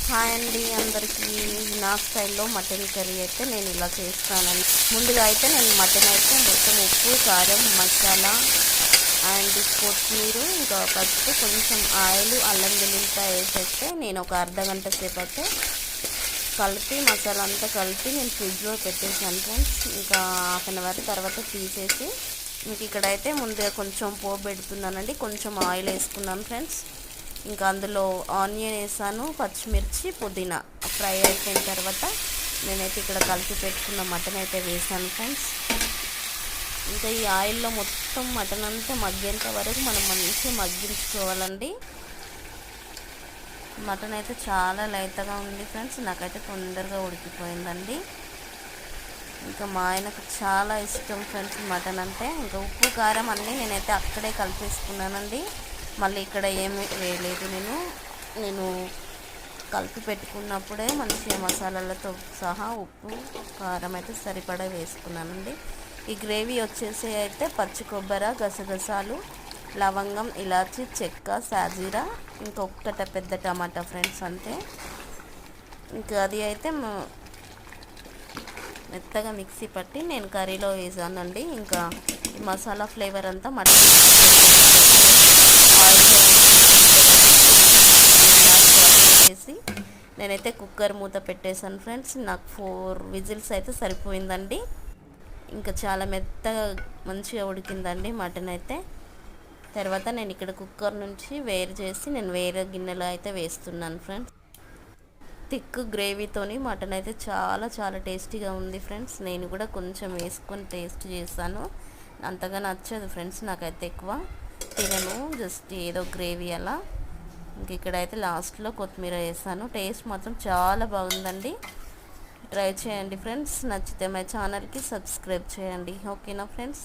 Hi అండి అందరికీ. నా స్టైల్లో మటన్ కర్రీ అయితే నేను ఇలా చేస్తానండి. ముందుగా అయితే నేను మటన్ అయితే మొత్తం ఉప్పు, కారం, మసాలా అండ్ కొత్తిమీర, ఇంకా పసుపు, కొంచెం ఆయిల్, అల్లం వెల్లుల్లిపాయ వేసేస్తే నేను ఒక అర్ధ గంట సేపు అయితే కలిపి మసాలా అంతా కలిపి నేను ఫ్రిడ్జ్లో పెట్టేసాను ఫ్రెండ్స్. ఇంకా హాఫ్ అన్ అవర్ తర్వాత తీసేసి ఇంక ఇక్కడైతే ముందుగా కొంచెం పోపు పెడుతున్నానండి. కొంచెం ఆయిల్ వేసుకున్నాను ఫ్రెండ్స్. ఇంకా అందులో ఆనియన్ వేసాను, పచ్చిమిర్చి, పుదీనా ఫ్రై అయిపోయిన తర్వాత నేనైతే ఇక్కడ కలిపి పెట్టుకున్న మటన్ అయితే వేసాను ఫ్రెండ్స్. ఇంకా ఈ ఆయిల్లో మొత్తం మటన్ అంతా మగ్గేంత వరకు మనం మంచిగా మగ్గించుకోవాలండి. మటన్ అయితే చాలా లైట్గా ఉంది ఫ్రెండ్స్, నాకైతే తొందరగా ఉడికిపోయిందండి. ఇంకా మా ఆయనకు చాలా ఇష్టం ఫ్రెండ్స్ మటన్ అంటే. ఇంకా ఉప్పు కారం అన్నీ నేనైతే అక్కడే కలిపేసుకున్నానండి. మళ్ళీ ఇక్కడ ఏమి వేయలేదు. నేను కలిపి పెట్టుకున్నప్పుడే మంచిగా మసాలాలతో సహా ఉప్పు కారం అయితే సరిపడా వేసుకున్నానండి. ఈ గ్రేవీ వచ్చేసి అయితే పచ్చి కొబ్బరి, గసగసాలు, లవంగం, ఇలాచి, చెక్క, సాజీరా, ఇంకొకట పెద్ద టమాటా ఫ్రెండ్స్ అంతే. ఇంకా అది అయితే మెత్తగా మిక్సీ పట్టి నేను కర్రీలో వేసానండి. ఇంకా ఈ మసాలా ఫ్లేవర్ అంతా మటన్ ఆయిల్లో వేసి నేనైతే కుక్కర్ మూత పెట్టేశాను ఫ్రెండ్స్. నాకు 4 విజిల్స్ అయితే సరిపోయిందండి. ఇంకా చాలా మెత్తగా మంచిగా ఉడికిందండి మటన్ అయితే. తర్వాత నేను ఇక్కడ కుక్కర్ నుంచి వేరు చేసి నేను వేరే గిన్నెలో అయితే వేస్తున్నాను ఫ్రెండ్స్. థిక్ గ్రేవీతోని మటన్ అయితే చాలా చాలా టేస్టీగా ఉంది ఫ్రెండ్స్. నేను కూడా కొంచెం వేసుకొని టేస్ట్ చేశాను. అంతగా నచ్చదు ఫ్రెండ్స్, నాకైతే ఎక్కువ తినను, జస్ట్ ఏదో గ్రేవీ అలా. ఇంక ఇక్కడైతే లాస్ట్లో కొత్తిమీర వేసాను. టేస్ట్ మాత్రం చాలా బాగుందండి. ట్రై చేయండి ఫ్రెండ్స్. నచ్చితే మా ఛానల్కి సబ్స్క్రైబ్ చేయండి. ఓకేనా ఫ్రెండ్స్?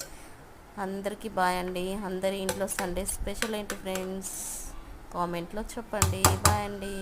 అందరికీ బాయ్ అండి. అందరి ఇంట్లో సండే స్పెషల్ ఏంటి ఫ్రెండ్స్ కామెంట్లో చెప్పండి. బాయ్ అండి.